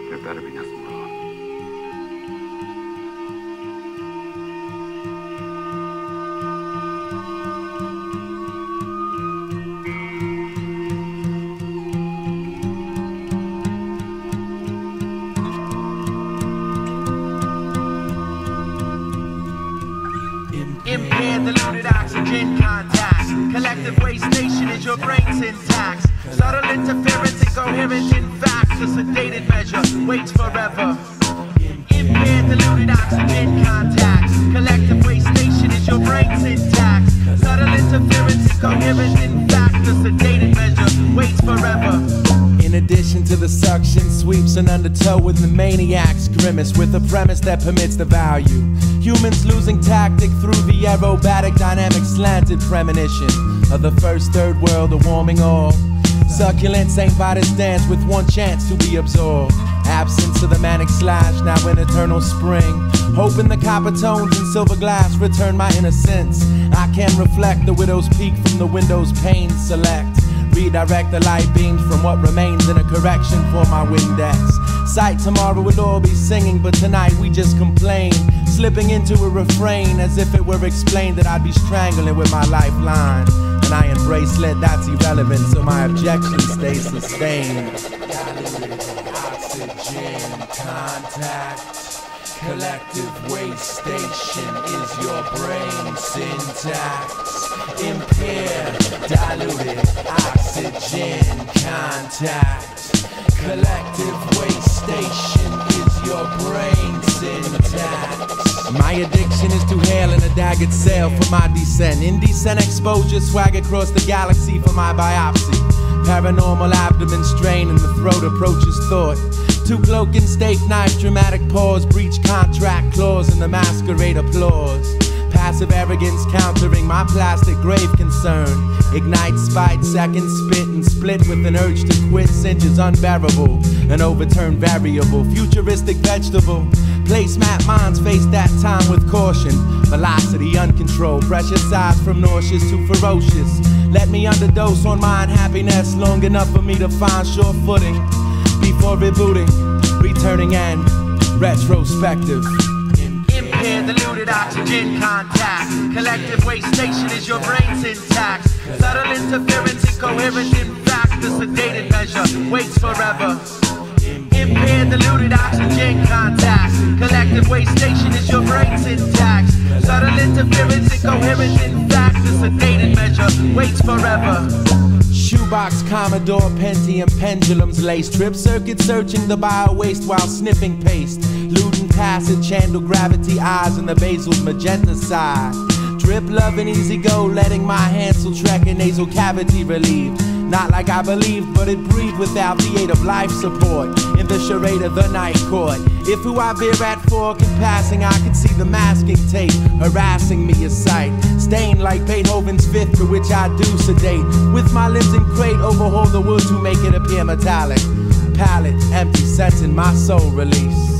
There better be nothing wrong. Impaired, diluted oxygen contact. Collective waste station is your brain syntax. Subtle interference, incoherent in fact. A sedated measure waits forever. Impaired, diluted oxygen contact. Collective waste station is your brain syntax. Subtle interference, incoherent in fact. A sedated measure waits forever. In addition to the suction, sweeps an undertow with the maniac's grimace, with a premise that permits the value. Humans losing tactic through the aerobatic dynamic slanted premonition of the first third world, a warming all. Succulents ain't by this dance with one chance to be absorbed. Absence of the manic slash, now in eternal spring. Hoping the copper tones and silver glass return my innocence. I can reflect the widow's peak from the window's pane. Select, redirect the light beams from what remains in a correction for my Windex. Sight tomorrow will all be singing, but tonight we just complain. Slipping into a refrain as if it were explained that I'd be strangling with my lifeline. An iron bracelet that's irrelevant, so my objection stays sustained. Diluted oxygen contact. Collective waste station is your brain syntax. Impaired, diluted oxygen contact. Collective waste station is your brain syntax. My addiction is to hail in a daggered sail for my descent. Indecent exposure, swag across the galaxy for my biopsy. Paranormal abdomen strain in the throat approaches thought. Two cloak and steak knife, dramatic pause, breach contract clause in the masquerade applause. Passive arrogance countering my plastic grave concern. Ignite spite, second spit and split with an urge to quit. Cinches unbearable, an overturned variable, futuristic vegetable. Placemat minds face that time with caution. Velocity uncontrolled, pressure size from nauseous to ferocious. Let me underdose on my unhappiness long enough for me to find sure footing. Before rebooting, returning and retrospective. Impaired, diluted oxygen contact. Collective waste station is your brain syntax. Subtle interference, incoherent in fact. The sedated measure waits forever. Impaired, diluted oxygen contact. Collective waste station is your brain syntax. Subtle interference, incoherent in fact. The sedated measure waits forever. Shoebox, Commodore, Pentium, pendulums lace. Trip circuit searching the bio waste while sniffing paste. Looting passage, handle gravity, eyes in the basal's magenta side. Drip love and easy go, letting my hansel trek and nasal cavity relieved. Not like I believed, but it breathed without the aid of life support. In the charade of the night court, if who I veer at fork and passing, I could see the masking tape harassing me a sight. Stained like Beethoven's Fifth, for which I do sedate. With my limbs in crate, overhaul the wood to make it appear metallic. Palette, empty sets in my soul release.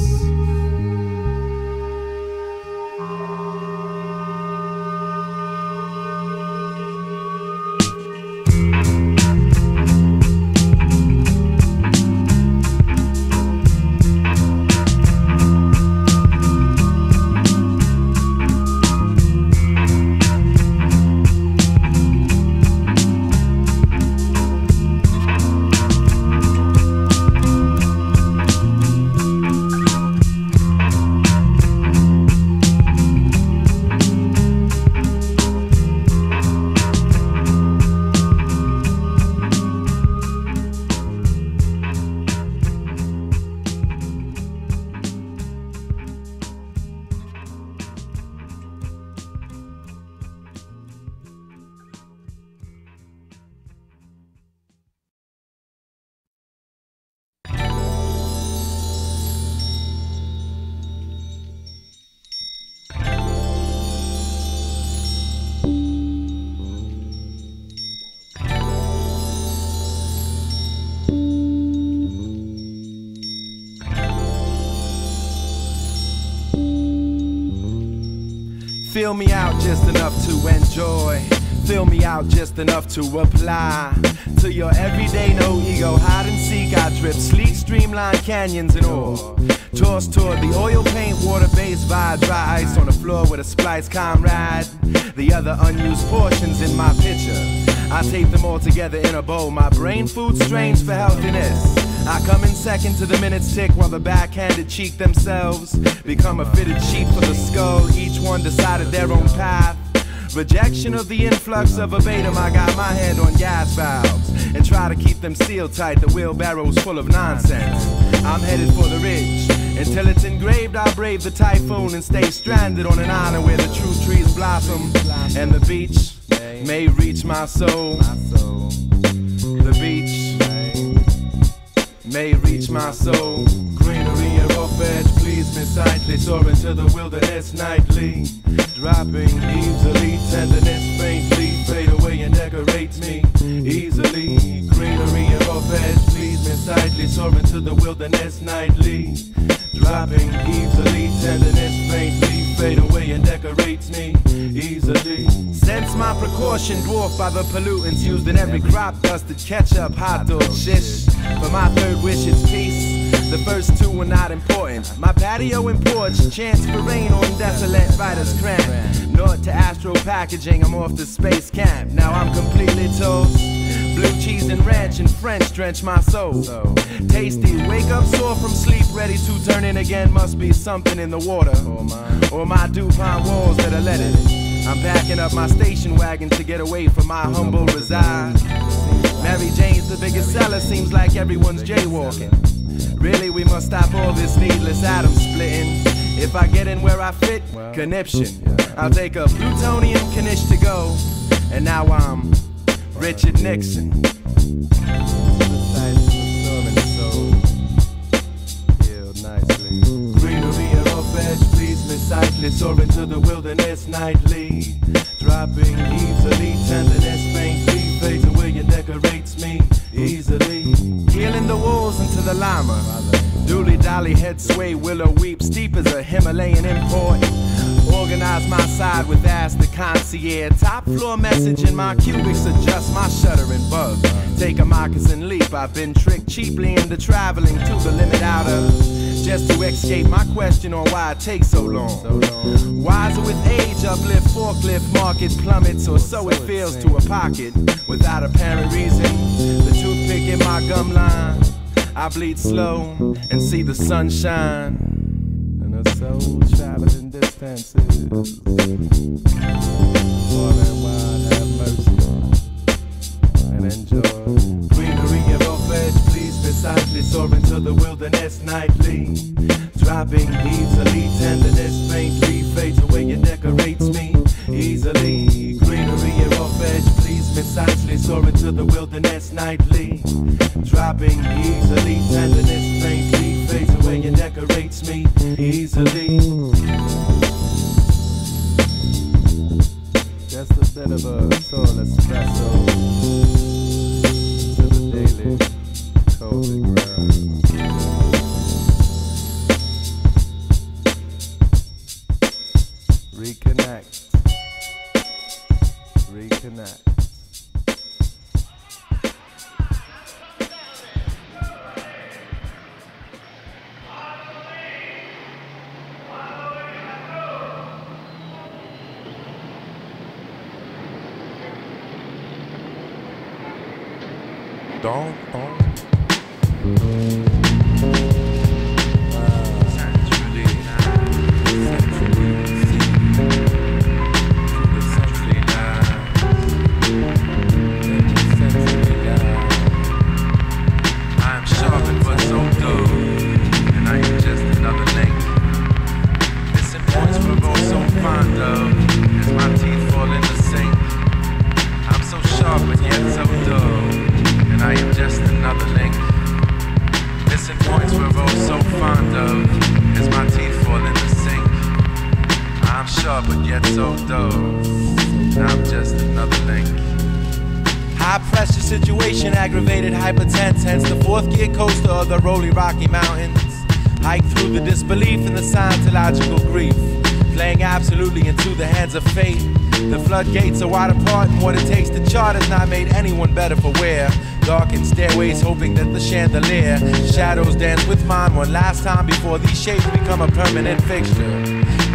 Feel me out just enough to enjoy. fill me out just enough to apply to your everyday no ego hide and seek. I drip sleek streamlined canyons and ore, tossed toward the oil paint water-based vibe, dry ice on the floor with a splice comrade. The other unused portions in my picture, I tape them all together in a bowl. My brain food strains for healthiness. I come in second to the minutes tick while the backhanded cheek themselves become a fitted sheet for the skull. Each one decided their own path. Rejection of the influx of verbatim. I got my hand on gas valves and try to keep them sealed tight. The wheelbarrow's full of nonsense. I'm headed for the ridge. Until it's engraved, I'll brave the typhoon and stay stranded on an island where the true trees blossom and the beach may reach my soul. The beach may reach my soul. Greenery and rough edge, please me sightly. Soar into the wilderness nightly. Dropping easily, tenderness faintly. Fade away and decorate me easily. Greenery and rough edge, please me sightly. Soar into the wilderness nightly. Dropping easily, tenderness faintly. Fade away and decorates me easily. Sense my precaution dwarfed by the pollutants used in every crop dusted ketchup, hot dog, shish. For my third wish it's peace. The first two were not important. My patio and porch, chance for rain on desolate writer's cramp. North to Astro packaging, I'm off to space camp. Now I'm completely toast. Blue cheese and ranch and French drench my soul. Tasty, wake up sore from sleep, ready to turn in again. Must be something in the water, or my DuPont walls that are leaded. I'm backing up my station wagon to get away from my humble reside. Mary Jane's the biggest seller, seems like everyone's jaywalking. Really, we must stop all this needless atom splitting. If I get in where I fit, conniption. I'll take a plutonium Kanish to go. And now I'm Richard Nixon. Greenery and rough edge, please me sightly. Soar into the wilderness nightly. Dropping easily, tenderness faintly. Fades away and decorates me easily. Healing the walls into the llama. Dooley dolly head sway, willow weep. Steep as a Himalayan import. Organize my side with ask the concierge. Top floor message in my cubics, adjust my shuttering bug. Take a moccasin leap, I've been tricked cheaply into traveling to the limit outer. Just to escape my question on why it takes so long. Wiser with age, uplift, forklift, market plummets, or so it feels to a pocket. Without apparent reason, the toothpick in my gum line. I bleed slow and see the sunshine. And the soul traveling distances. Far and wide, have mercy and enjoy. Greenery and rough edge, please precisely. Soar into the wilderness nightly. Dropping easily, tenderness faintly. Fades away and decorates me easily. Greenery and rough edge, please precisely. Soar into the wilderness nightly. Dropping easily, tenderness faintly. Fades away and decorates me easily. Just a bit of a tall espresso to the daily cold ground. Reconnect. Reconnect. Don't. Aggravated hypertense, hence the fourth gear coaster of the rolling Rocky Mountains. Hike through the disbelief and the scientological grief. playing absolutely into the hands of fate. The floodgates are wide apart, and what it takes to chart has not made anyone better for wear. Darkened stairways, hoping that the chandelier shadows dance with mine one last time before these shapes become a permanent fixture.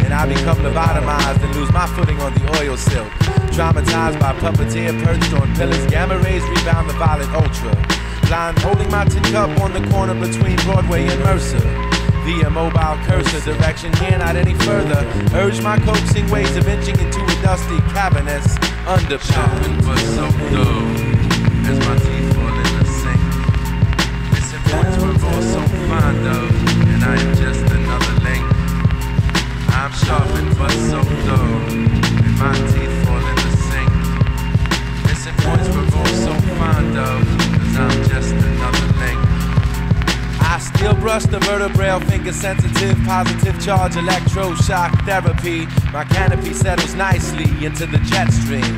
And I become lobotomized and lose my footing on the oil silk. Traumatized by puppeteer perched on pillars, gamma rays rebound the violet ultra. Blind, holding my tin cup on the corner between Broadway and Mercer. The immobile cursor, direction here not any further. Urge my coaxing ways of inching into a dusty cavernous underpin. But so dull as my teeth fall in the sink. Missing points we're all so fond of, and I am just another link. I'm sharpened but so dull, and my teeth fall in the sink. Missing points we're all so fond of, cause I'm just another link. I still brush the vertebral, finger sensitive, positive charge, electroshock therapy. My canopy settles nicely into the jet stream,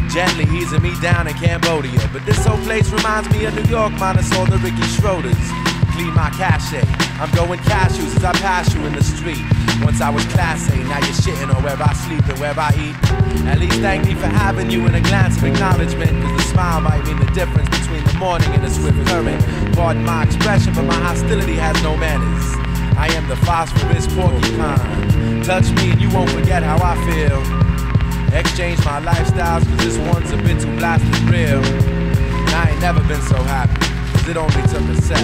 gently easing me down in Cambodia. But this whole place reminds me of New York minus all the Ricky Schroders. Clean my cachet, I'm going cashews as I pass you in the street. Once I was class A, now you're shitting on where I sleep and where I eat. At least thank me for having you in a glance of acknowledgement, cause the smile might mean the difference between the morning and the swift current. Pardon my expression, but my hostility has no manners. I am the phosphorus porcupine. Touch me and you won't forget how I feel. Exchange my lifestyles, cause this one's a bit too blasted real. And I ain't never been so happy, cause it only took a sec.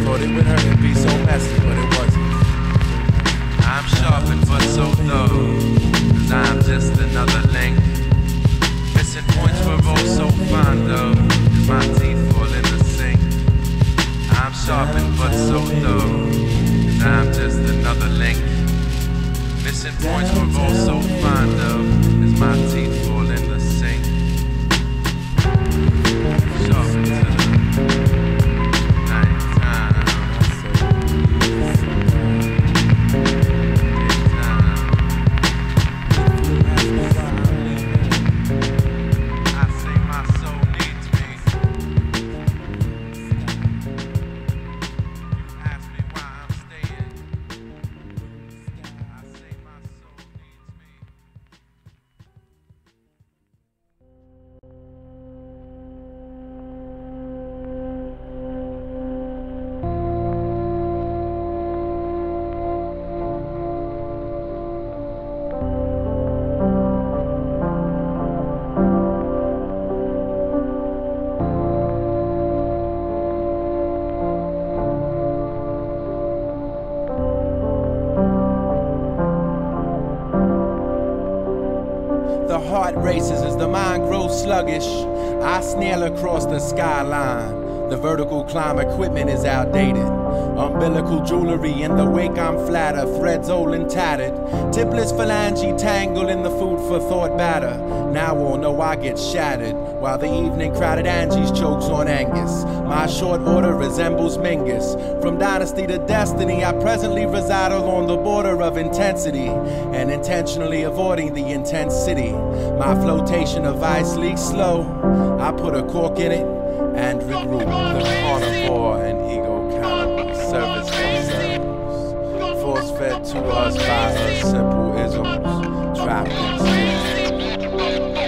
Thought it would hurt and be so messy, but it wasn't. I'm sharpened but so dull, cause I'm just another link. Missing points we're all so fond of, and my teeth fall in the sink. I'm sharpened but so dull, cause I'm just another link. Missing points we're all so fond of, as my teeth fall in the sink. Sharpened to the night time. Races as the mind grows sluggish, I snail across the skyline. The vertical climb equipment is outdated. Umbilical jewelry in the wake I'm flatter, threads old and tattered. Tipless phalange tangle in the food for thought batter. Now all know I get shattered, while the evening crowded Angie's chokes on Angus. My short order resembles Mingus. From dynasty to destiny, I presently reside along the border of intensity, and intentionally avoiding the intense city. My flotation of ice leaks slow. I put a cork in it and regroup. The carnivore and ego cannibal service themselves, force fed to us by her simple isms, trapped in sleep.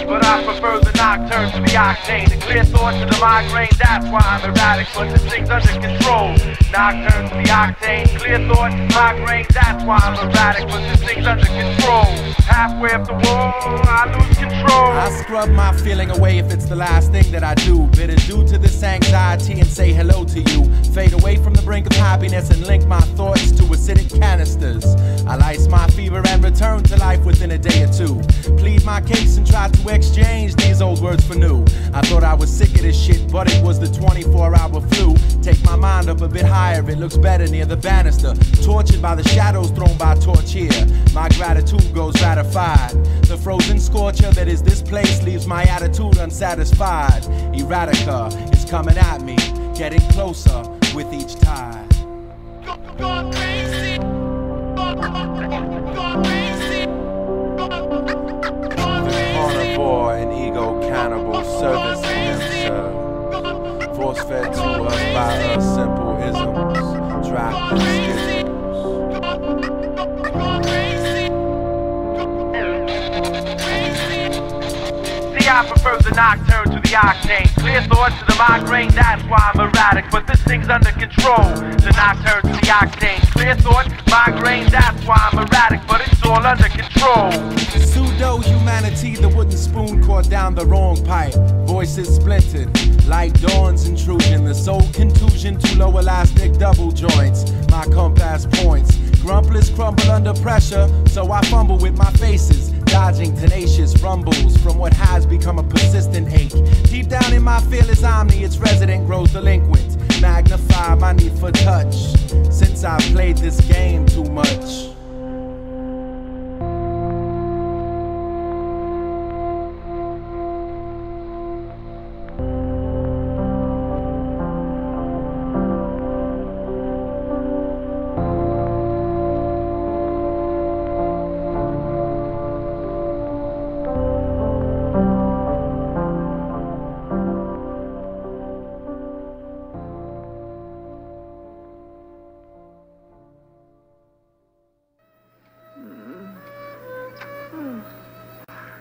But I prefer the nocturne to the octane, the clear thought to the migraine. That's why I'm erratic, but this thing's under control. Nocturne to the octane, clear thought, migraine. That's why I'm erratic, but this thing's under control. Halfway up the wall, I lose control. I scrub my feeling away if it's the last thing that I do. Bid adieu to this anxiety and say hello to you. Fade away from the brink of happiness and link my thoughts to acidic canisters. I lice my fever and return to life within a day or two. Plead my case and try to exchange these old words for new. I thought I was sick of this shit, but it was the 24-hour flu. Take my mind up a bit higher, it looks better near the banister. Tortured by the shadows thrown by torch here. My gratitude goes ratified. The frozen scorcher that is this place leaves my attitude unsatisfied. Eratika is coming at me, getting closer with each tide. Carnivore and ego cannibal servicing themselves, force fed to us by her simple isms, trapped in skittles. See, I prefer the nocturne to the octane. Clear thoughts to the migraine, that's why I'm erratic. But this thing's under control. The nocturne to the octane. Clear thoughts, migraine, that's why I'm erratic. But it's all under control. Pseudo-humanity, the wooden spoon caught down the wrong pipe. Voices splintered, like dawn's intrusion. The soul contusion, too low elastic double joints. My compass points. Grumplers crumble under pressure, so I fumble with my faces, dodging tenacious rumbles from what has become a persistent ache. Deep down in my fearless omni, its resident grows delinquent. Magnify my need for touch, since I've played this game too much.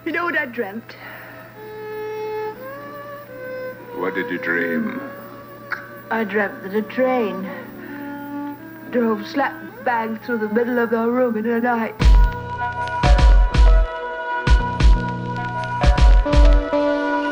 You know what I dreamt? What did you dream? I dreamt that a train drove slap bang through the middle of our room in the night.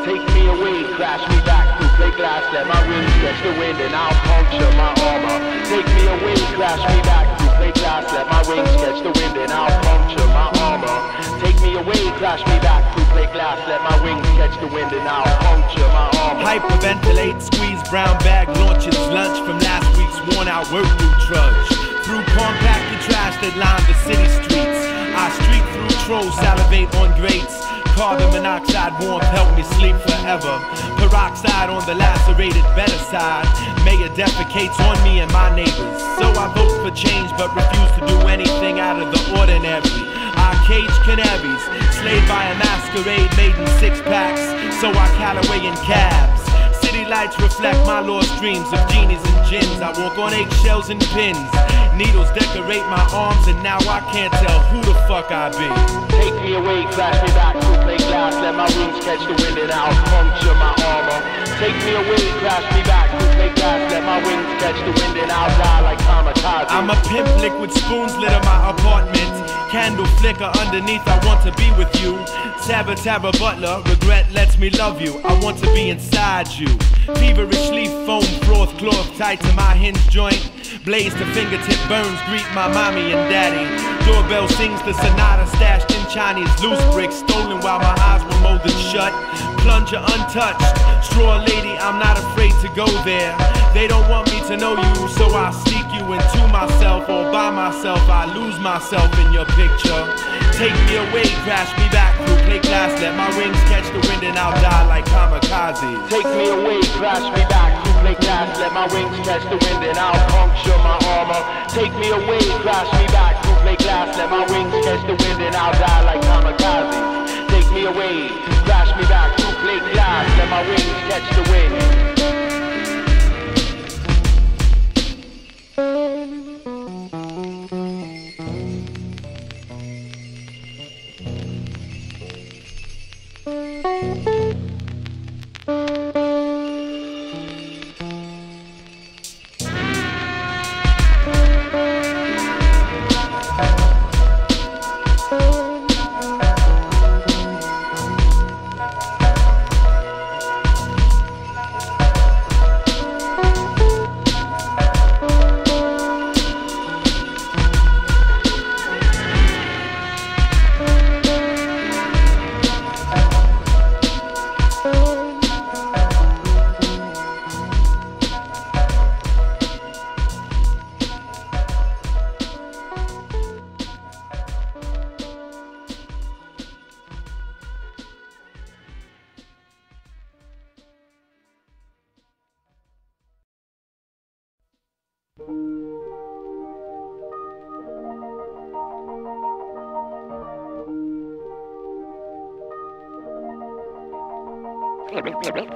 Take me away, crash me back through plate glass, let my wings catch the wind and I'll puncture my armor. Take me away, crash me back through plate glass, let my wings catch the wind and I'll puncture my armor. Take me away, crash me back through plate glass, let my wings catch the wind and I'll puncture my armor. Hyperventilate, squeeze brown bag, launches lunch from last week's worn out work through trudge. Through compacted trash that line the city streets, I streak through trolls, salivate on grates. Carbon monoxide warmth help me sleep forever. Peroxide on the lacerated better side. Mayor defecates on me and my neighbors. So I vote for change but refuse to do anything out of the ordinary. I cage canaries, slayed by a masquerade made in six-packs. So I Callaway in cabs. City lights reflect my lost dreams of genies and gins. I walk on eggshells and pins. Needles decorate my arms and now I can't tell who the fuck I be. Take me away, crash me back through plate glass, let my wings catch the wind and I'll puncture my armor. Take me away, crash me back through plate glass, let my wings catch the wind and I'll die like kamikaze. I'm a pimp, liquid spoons litter my apartment. Candle flicker underneath, I want to be with you. Sabbatara Butler, regret lets me love you. I want to be inside you. Feverishly foam froth cloth tied to my hinge joint. Blaze to fingertip burns, greet my mommy and daddy. Doorbell sings the sonata stashed in Chinese loose bricks, stolen while my eyes were molded shut. Plunger untouched, straw lady, I'm not afraid to go there. They don't want me to know you, so I sneak you into myself. Or by myself, I lose myself in your picture. Take me away, crash me back through plate glass, let my wings catch the wind and I'll die like kamikaze. Take me away, crash me back through plate glass, let my wings catch the wind and I'll puncture my armor. Take me away, crash me back through plate glass, let my wings catch the wind and I'll die like kamikaze. Take me away, crash me back through plate glass, let my wings catch the wind.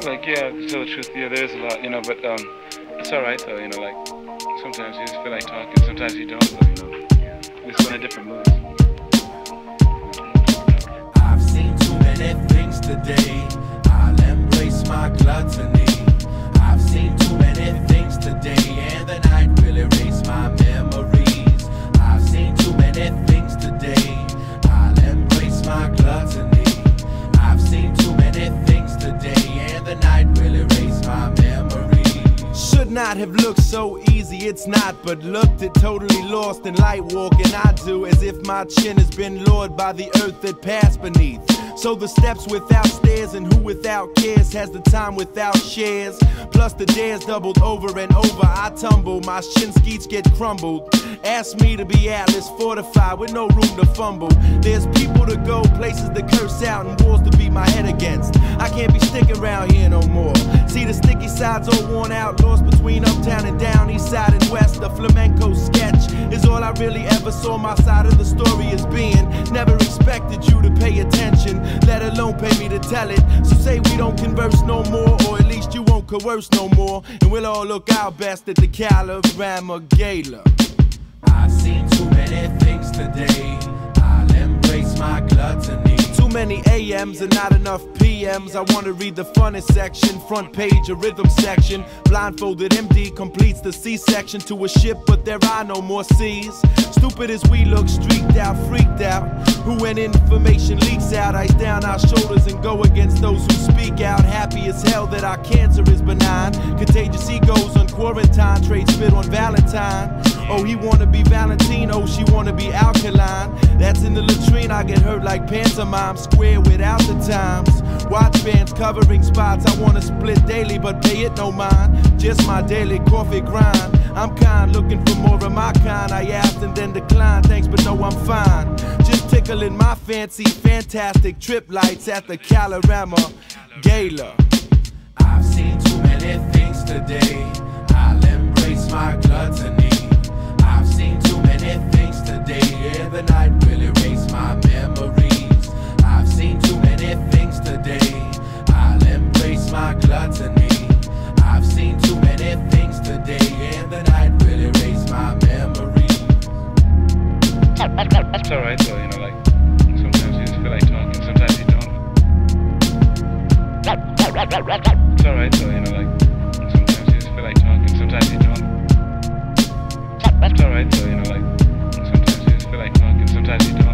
Like, yeah, to tell the truth, yeah, there is a lot, you know, but it's alright though, you know, like, sometimes you just feel like talking, sometimes you don't, though, you know, you're just in a different mood. I've seen too many many things today. I'll embrace my gluttony. I've seen too many things today, and the night will erase my memories. I've seen too many things today. I'll embrace my gluttony. I've seen too many things today, and the night will erase my memories. Should not have looked so easy, it's not, but looked it totally lost in light walking. I do as if my chin has been lured by the earth that passed beneath. So the steps without stairs, and who without cares has the time without shares. Plus the dares doubled over and over. I tumble, my shin skeets get crumbled. Ask me to be Atlas fortified with no room to fumble. There's people to go, places to curse out, and walls to beat my head against. I can't be sticking around here no more. See the sticky sides all worn out, lost between uptown and down, east side and west. The flamenco sketch is all I really ever saw my side of the story as being. Never expected you to pay attention, let alone pay me to tell it. So say we don't converse no more, or at least you won't coerce no more, and we'll all look our best at the Callarama Gala. I've seen too many things today. I'll embrace my gluttony. Too many AMs and not enough PMs. I wanna read the funnest section, front page, a rhythm section. Blindfolded MD completes the C-section to a ship, but there are no more C's. Stupid as we look, streaked out, freaked out. Who when information leaks out, ice down our shoulders and go against those who speak out. Happy as hell that our cancer is benign. Contagious egos on quarantine, trade spit on Valentine. Oh, he wanna be Valentino, she wanna be alkaline. That's in the latrine, I get hurt like pantomime, square without the times. Watch bands covering spots, I wanna split daily, but pay it no mind. Just my daily coffee grind. I'm kind, looking for more of my kind. I asked and then declined, thanks but no I'm fine. Just tickling my fancy, fantastic trip lights at the Callarama Gala. I've seen too many things today. I'll embrace my gluttony. I've seen too many things today, yeah, the night will erase my memories. I've seen too many things today. I'll embrace my gluttony. I've seen too many things today, and the night will erase my memories. It's alright though, you know, like, sometimes you just feel like talking, sometimes you don't. It's alright though, you know, like, sometimes you just feel like talking, sometimes you don't. It's alright though, you know, like, sometimes you just feel like talking, sometimes you don't.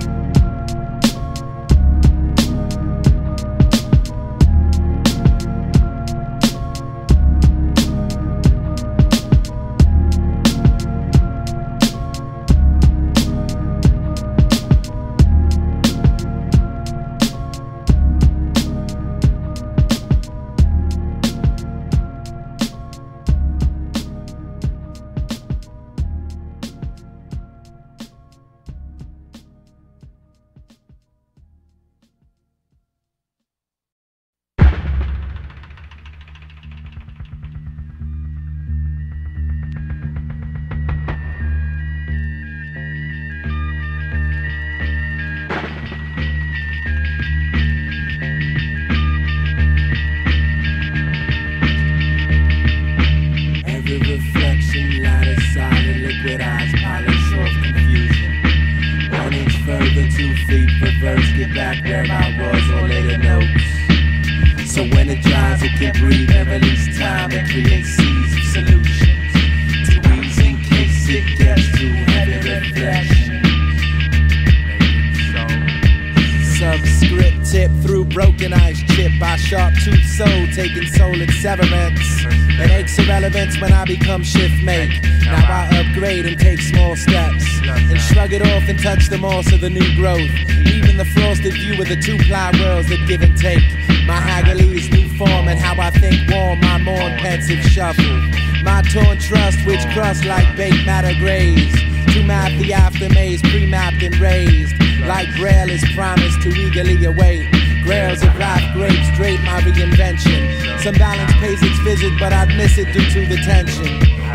Taking soul at severance and aches irrelevance when I become shift make. Now I upgrade and take small steps and shrug it off and touch them all to the new growth. Even the frosted view of the two-ply worlds that give and take. My Haggleys new form and how I think warm. My mourn pensive shuffle. My torn trust which crust like baked matter graze. To map the aftermaze pre-mapped and raised. Like Braille is promised to eagerly await. Grails of life grapes drape my reinvention. Some balance pays its visit, but I'd miss it due to the tension.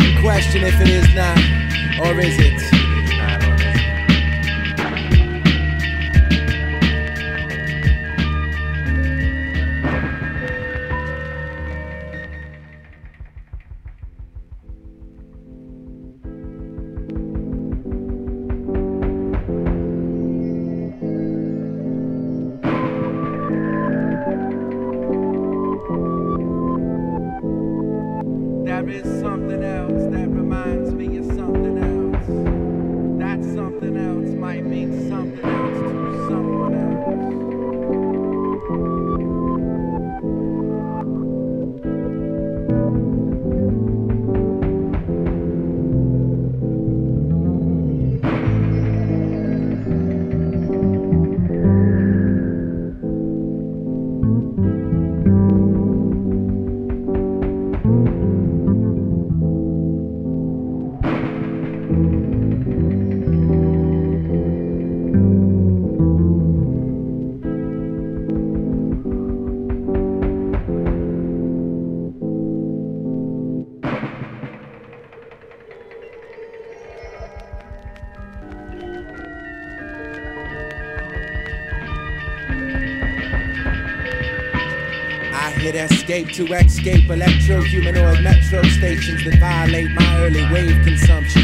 You question if it is not, or is it? Yet escape to escape electro-humanoid metro stations that violate my early wave consumption.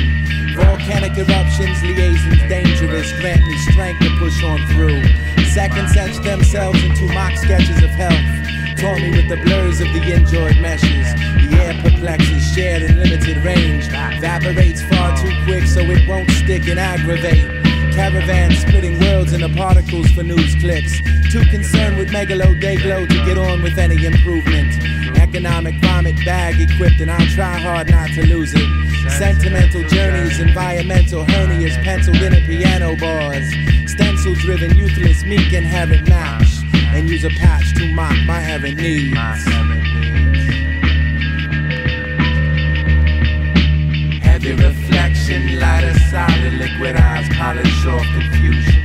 Volcanic eruptions, liaisons dangerous, grant me strength to push on through. Seconds etch themselves into mock sketches of health. Taught me with the blurs of the enjoyed meshes. The air perplexes, shared in limited range. Evaporates far too quick so it won't stick and aggravate. Caravans splitting worlds into particles for news clips. Too concerned with megalo-dayglow to get on with any improvement. Economic vomit bag equipped and I'll try hard not to lose it. Sentimental journeys, environmental hernias penciled in at piano bars. Stencil-driven, youthless, meek inherent match. And use a patch to mock my errant needs. Heavy reflection, light of solid liquid eyes, polish off confusion.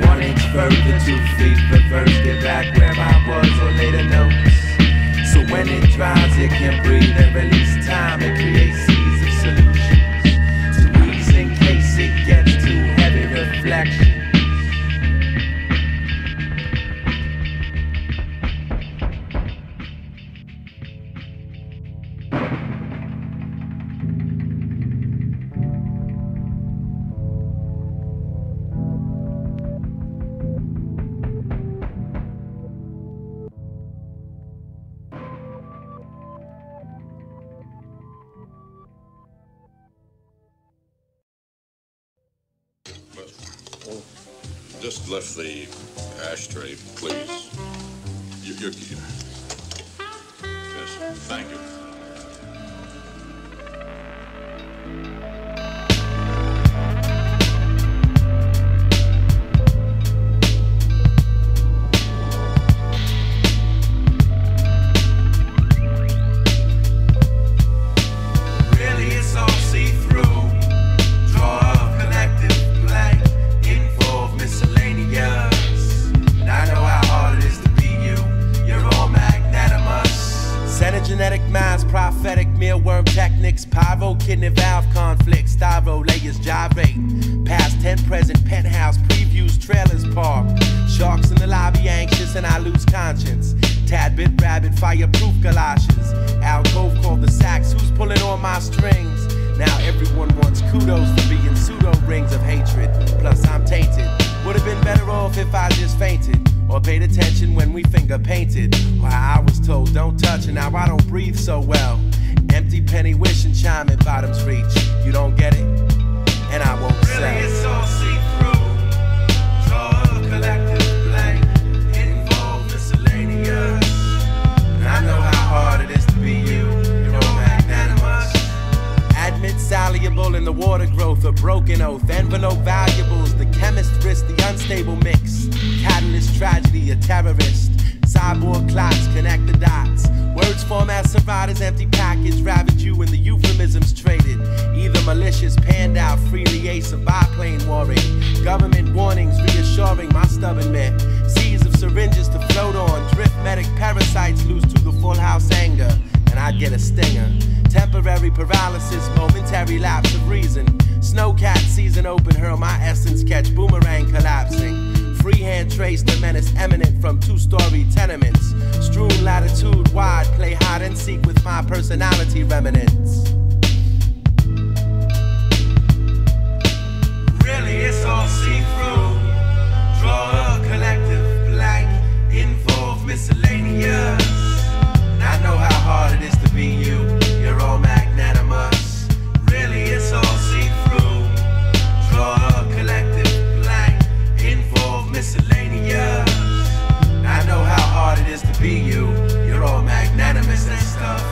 1 inch further, 2 feet reverse, get back where I was or later notes. So when it dries, it can breathe and release time and create seas of solutions. Squeeze in case it gets too heavy reflection. Just lift the ashtray, please. You're keen. Yes, thank you. Kidney valve conflicts, styro layers gyrate. Past 10 present penthouse previews, trailers park. Sharks in the lobby anxious and I lose conscience. Tad bit rabbit, fireproof galoshes. Alcove called the sax, who's pulling on my strings? Now everyone wants kudos for being pseudo rings of hatred. Plus I'm tainted. Would have been better off if I just fainted. Or paid attention when we finger painted. Why I was told don't touch and now I don't breathe so well. Empty penny wish and chime at bottom's reach. You don't get it, and I won't really say. It's all see-through. Draw a collective blank. Involved miscellaneous. And I know how hard it is to be you. You're all magnanimous. Admit soluble in the water growth, a broken oath. Envelope valuables, the chemist risk the unstable mix. Catalyst tragedy, a terrorist. Cyborg clocks connect the dots. Words form as survivors, empty package ravage you in the euphemisms traded. Either malicious panned out, freely ace of biplane warring. Government warnings reassuring my stubborn men. Seas of syringes to float on. Drift medic parasites lose to the full house anger. And I get a stinger. Temporary paralysis, momentary lapse of reason. Snowcat season open, hurl my essence, catch boomerang collapsing. Freehand trace the menace eminent from two-story tenements. Strewn latitude wide, play hide and seek with my personality remnants. Really, it's all see-through. Draw a collective blank. Involved miscellaneous. And I know how hard it is to be you. You're all magnanimous. Really, it's all see-through. Draw a collective blank. Involved miscellaneous. I know how hard it is to be you. You're all magnanimous and stuff.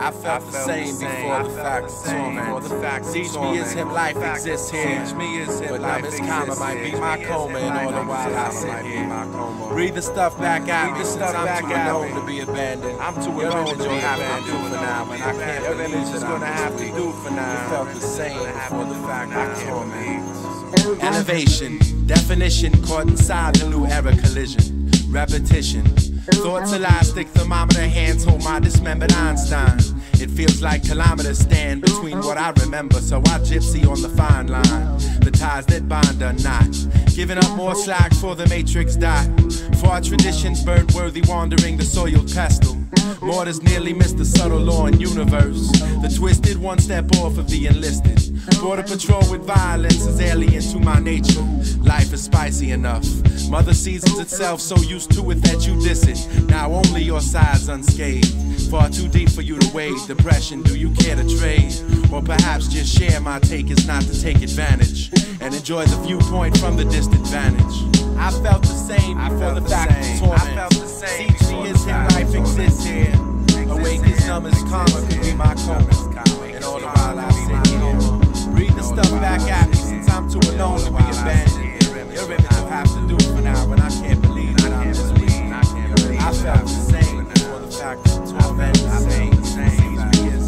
I felt the same before the fact of torment. Teach me is him, life exists here. But now this karma might be my coma, and all the while I sit here. Breathe the stuff back at me, since I'm too alone to be abandoned. I'm too alone to be abandoned for now, and I can't believe that I'm gonna have to do for now. It felt the same before the fact of torment. Elevation, definition, caught inside the new era collision. Repetition, thoughts elastic, thermometer hands hold my dismembered Einstein. It feels like kilometers stand between what I remember, so I gypsy on the fine line. The ties that bind are not giving up more slack for the matrix die. For our traditions burnt worthy, wandering the soiled pestle. Mortars nearly missed the subtle law in universe. The twisted one step off of the enlisted. Border patrol with violence is alien to my nature. Life is spicy enough. Mother seasons itself, so used to it that you diss it. Now only your side's unscathed. Far too deep for you to wade. Depression, do you care to trade? Or perhaps just share my take is not to take advantage and enjoy the viewpoint from the distant vantage. I felt the same before the fact of torment. Teach me is him, life exists here. Awake as numb as karma could be my coma. And all the while I sit here. Read the stuff back at me since I'm too alone to be abandoned. Your image will have to do for now, but I can't believe that I'm misleading. I felt the same before the fact of torment.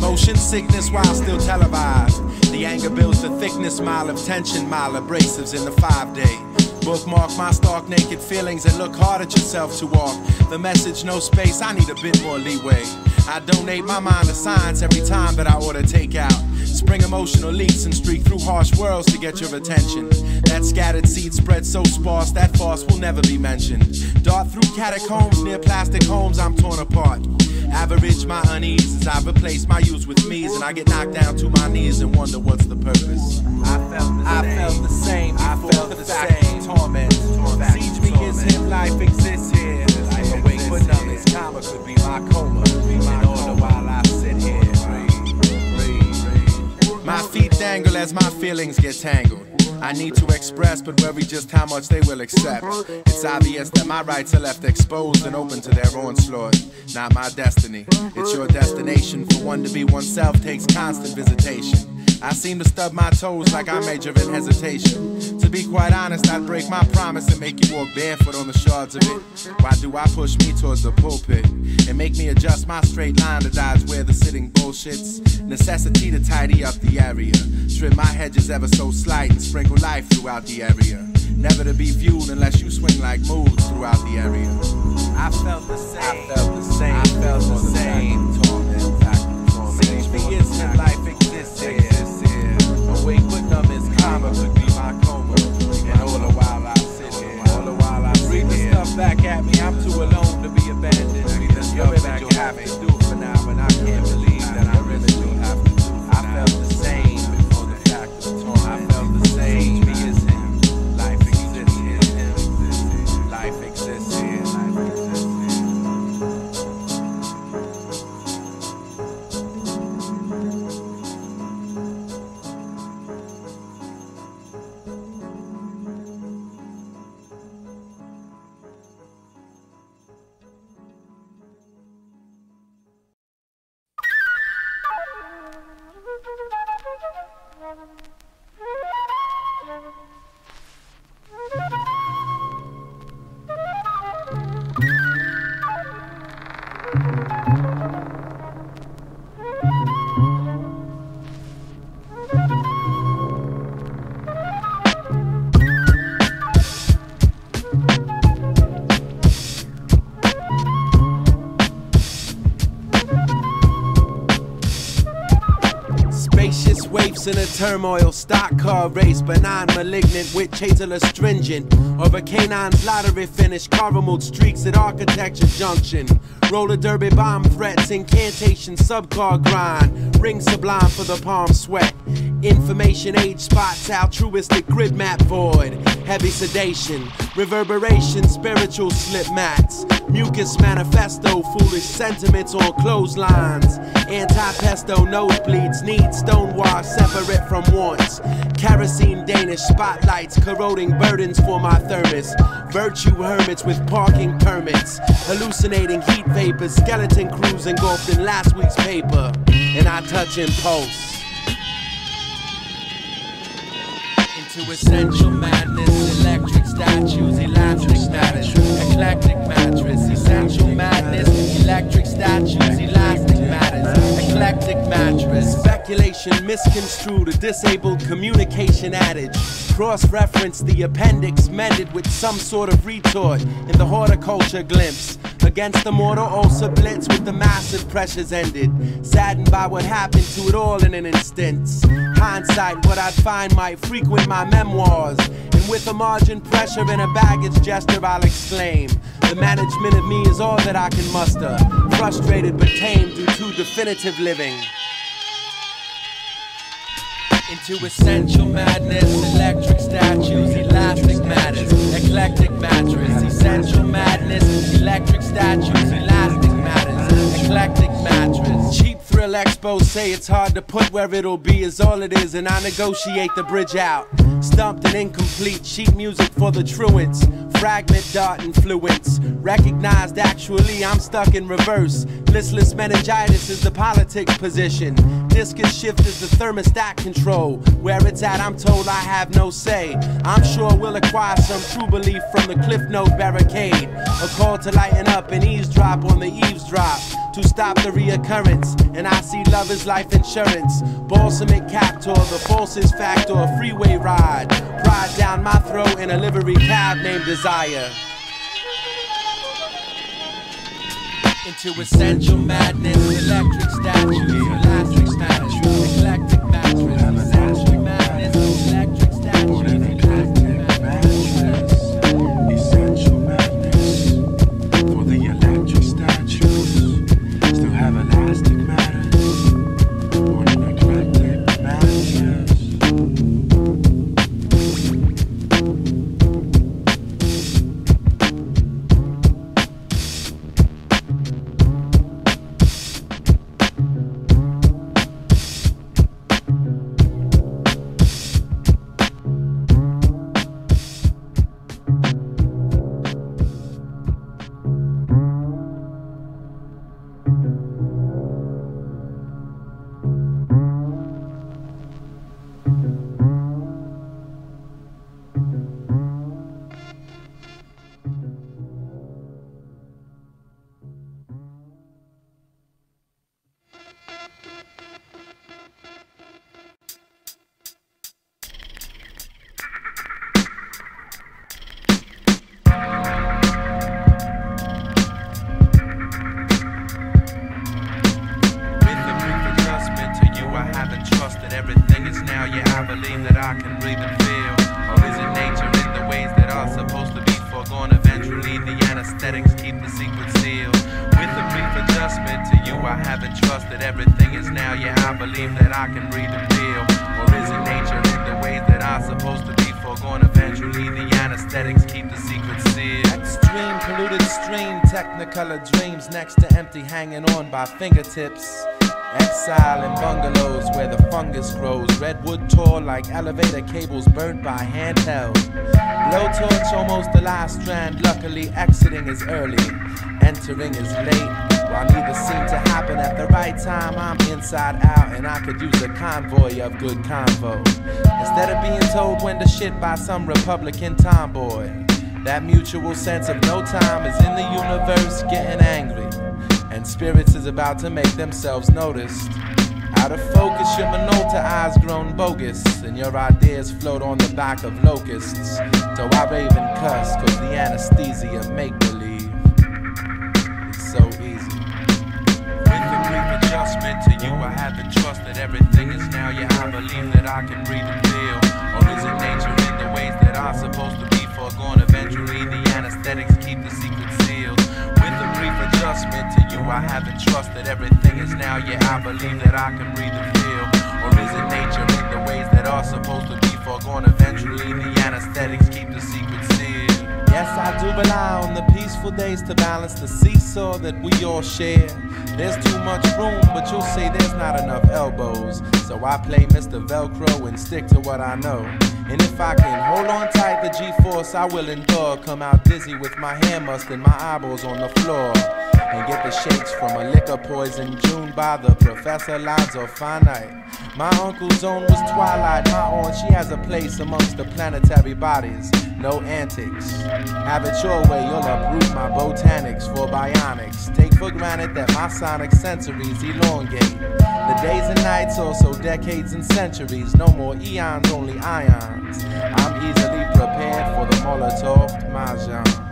Motion sickness while still televised. The anger builds the thickness, mile of tension, mile abrasives in the 5-day. Bookmark my stark naked feelings and look hard at yourself to walk. The message, no space, I need a bit more leeway. I donate my mind to science every time that I order takeout. Spring emotional leaks and streak through harsh worlds to get your attention. That scattered seed spread so sparse that farce will never be mentioned. Dart through catacombs near plastic homes, I'm torn apart. Average my unease as I replace my use with me's, and I get knocked down to my knees and wonder what's the purpose. I felt the same before the fact of torment. Teach me is him, life exists here. Awake but numb as karma could be my coma. And all the while I sit here. My feet dangle as my feelings get tangled. I need to express, but worry just how much they will accept. It's obvious that my rights are left exposed and open to their onslaught. Not my destiny, it's your destination. For one to be oneself takes constant visitation. I seem to stub my toes like I major in hesitation. To be quite honest, I'd break my promise and make you walk barefoot on the shards of it. Why do I push me towards the pulpit and make me adjust my straight line to dodge where the sitting bullshits? Necessity to tidy up the area, trim my hedges ever so slight and sprinkle life throughout the area. Never to be viewed unless you swing like moods throughout the area. I felt the same. Torment. Teach me is him, life exists here. Awake but numb as karma could be my coma. And all the while I sit here. Read the stuff back at me, I'm too alone to be abandoned. Read the stuff back you'll have to do for now, and I can't believe that I really do have to do for now. I felt the same before the fact of torment. I felt the same. Teach me is him, life exists here. Life exists here. In a turmoil, stock car race, benign, malignant, with chaser astringent. Over canine's lottery finish, caramel streaks at Architecture Junction. Roller derby bomb threats, incantation, subcar grind. Ring sublime for the palm sweat. Information age spots, altruistic grid map void. Heavy sedation, reverberation, spiritual slip mats. Mucus manifesto, foolish sentiments on clotheslines. Anti-pesto nosebleeds, need stonewash separate from wants. Kerosene Danish spotlights, corroding burdens for my thermos. Virtue hermits with parking permits. Hallucinating heat vapors, skeleton crews engulfed in last week's paper. And I touch impulse. To essential madness, electric statues, elastic matters, eclectic mattress, essential madness, electric statues, elastic matters, eclectic mattress, speculation misconstrued, a disabled communication adage, cross-reference the appendix mended with some sort of retort in the horticulture glimpse, against the mortal ulcer blitz with the massive pressures ended, saddened by what happened to it all in an instant. Hindsight, what I'd find might frequent my memoirs, and with a margin pressure and a baggage gesture I'll exclaim, the management of me is all that I can muster, frustrated but tame due to definitive living. Into essential madness, electric statues, elastic matters, eclectic mattress, essential madness, electric statues, elastic matters, eclectic mattress. Cheap thrill expos say it's hard to put where it'll be is all it is, and I negotiate the bridge out. Stumped and incomplete, sheet music for the truants, fragment dart influence. Recognized actually I'm stuck in reverse. Listless meningitis is the politic position. Discus shift is the thermostat control. Where it's at I'm told I have no say. I'm sure we'll acquire some true belief from the cliff note barricade. A call to lighten up and eavesdrop on the eavesdrop, to stop the reoccurrence, and I see love as life insurance. Balsamic captor, the falsest factor, a freeway ride. Pride down my throat in a livery cab named Desire. Into essential madness, electric statues, elastic statues, eclectic mattress, essential madness, electric statues, elastic mattress, essential madness for the electric statues. Still have elastic matters or an eclectic mattress. Hanging on by fingertips. Exile in bungalows where the fungus grows. Redwood tall like elevator cables burnt by handheld. Blowtorch almost the last strand. Luckily exiting is early, entering is late. While neither seem to happen at the right time, I'm inside out and I could use a convoy of good convo. Instead of being told when to shit by some Republican tomboy. That mutual sense of no time is in the universe getting angry. And spirits is about to make themselves noticed. Out of focus, your Minolta eyes grown bogus, and your ideas float on the back of locusts. So I rave and cuss, cause the anesthesia make-believe. It's so easy. With a brief adjustment to you, I haven't trusted everything is now. Yeah, I believe that I can breathe and feel. Or is it nature in the ways that are supposed to be foregone? Eventually the anesthetics keep the secret sealed. With a brief adjustment to you, I I haven't trusted everything is now. Yeah, I believe that I can breathe and feel. Or is it nature in the ways that are supposed to be foregone? Eventually the anesthetics keep the secret sealed. Yes, I do rely on the peaceful days to balance the seesaw that we all share. There's too much room, but you'll say there's not enough elbows. So I play Mr. Velcro and stick to what I know. And if I can hold on tight the G-force, I will endure. Come out dizzy with my hair mussed and my eyeballs on the floor. And get the shakes from a liquor poison June by the professor lines are finite. My uncle's own was twilight, my own, she has a place amongst the planetary bodies. No antics. Have it your way, you'll uproot my botanics for bionics. Take for granted that my sonic sensories elongate. The days and nights, also decades and centuries. No more eons, only ions. I'm easily prepared for the Molotov Mahjong.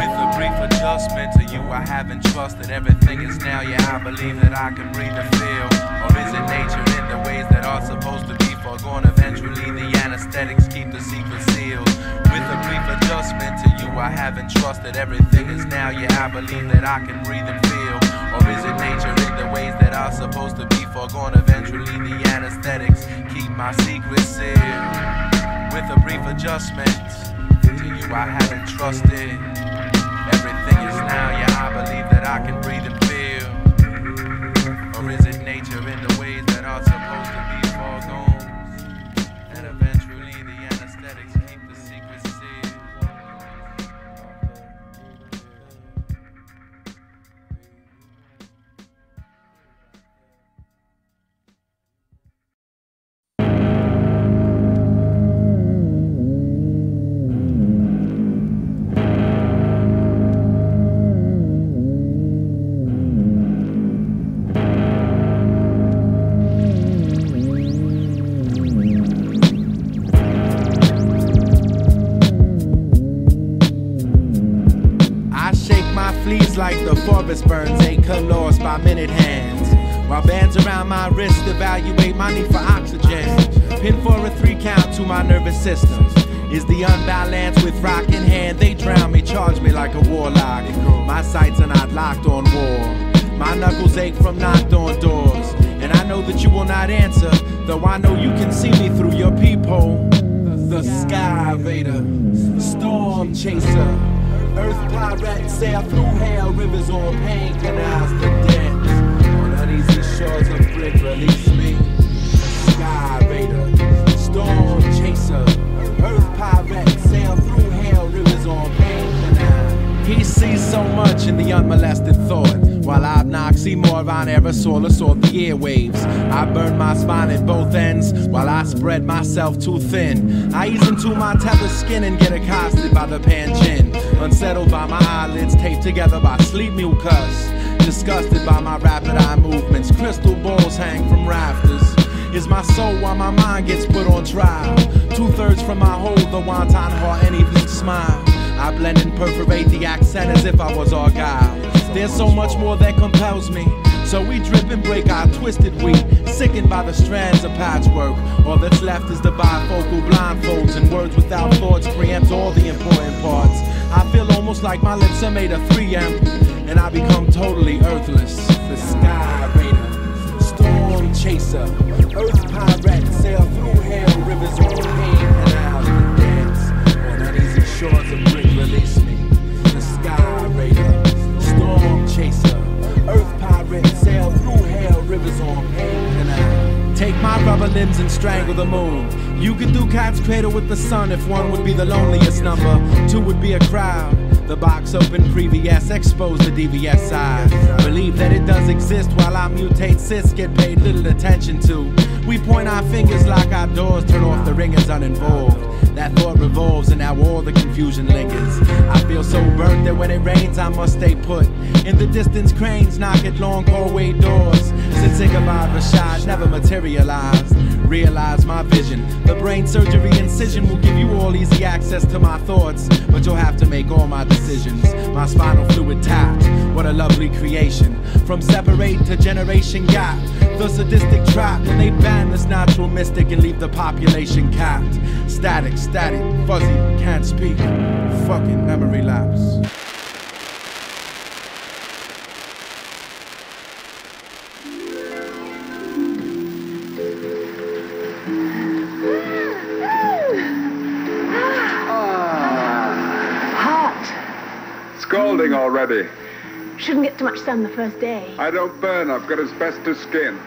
With a brief adjustment to you, I haven't trusted everything is now. Yeah, I believe that I can breathe and feel. Or is it nature in the ways that are supposed to be foregone? Eventually the anesthetics keep the secret sealed. With a brief adjustment to you, I haven't trusted everything is now. Yeah, I believe that I can breathe and feel. Or is it nature in the ways that are supposed to be foregone? Eventually the anesthetics keep my secret sealed. With a brief adjustment to you, I haven't trusted everything is now. Yeah, I believe that I can breathe and feel. Or is it nature in the ways that are supposed to be foregone? And eventually the anesthetics keep the secret sealed. Like the forest burns, acre lost by minute hands. While bands around my wrist evaluate my need for oxygen. Pin for a 3 count to my nervous system. Is the unbalance with rock in hand. They drown me, charge me like a warlock. My sights are not locked on war. My knuckles ache from knocked on doors. And I know that you will not answer, though I know you can see me through your peephole. The Sky Vader, Storm Chaser, Earth pirate, sail through hell, rivers on pain canals to dance. On uneasy shores of brick, release me. Sky Raider, Storm Chaser, Earth pirate, sail through hell, rivers on pain canals. He sees so much in the unmolested thought, while oxymoron aerosol assault the airwaves. I burn my spine at both ends, while I spread myself too thin. I ease into my tethered skin and get accosted by the pan-chin. Unsettled by my eyelids, taped together by sleep mucus. Disgusted by my rapid eye movements, crystal balls hang from rafters. Is my soul while my mind gets put on trial? 2/3 from my hold, the wonton heart and evening smile. I blend and perforate the accent as if I was Argyle. There's so much more that compels me, so we drip and break our twisted wheat, sickened by the strands of patchwork. All that's left is the bifocal blindfolds, and words without thoughts preempt all the important parts. I feel almost like my lips are made of 3M, and I become totally earthless. The Sky Raider, Storm Chaser, Earth pirate, sail through hell, rivers on pain, canals to dance. On uneasy shores of brick, release me. The Sky Raider, Storm Chaser, Earth pirate, sail through hell, rivers on pain canal. Take my rubber limbs and strangle the moon. You could do cat's cradle with the sun if one would be the loneliest number, 2 would be a crowd. The box open, previous, expose the devious side. Believe that it does exist while I mutate cysts, get paid little attention to. We point our fingers, lock our doors, turn off the ringers uninvolved. That thought revolves and now all the confusion lingers. I feel so burnt that when it rains I must stay put. In the distance cranes knock at long hallway doors. Since Ichabod Rashad never materialized, realize my vision. The brain surgery incision will give you all easy access to my thoughts, but you'll have to make all my decisions. My spinal fluid tapped, what a lovely creation. From separate to generation gap, the sadistic trap when they ban this natural mystic and leave the population capped. Static, fuzzy, can't speak, fucking memory lapse. scalding already. Shouldn't get too much sun the first day. I don't burn. I've got asbestos skin.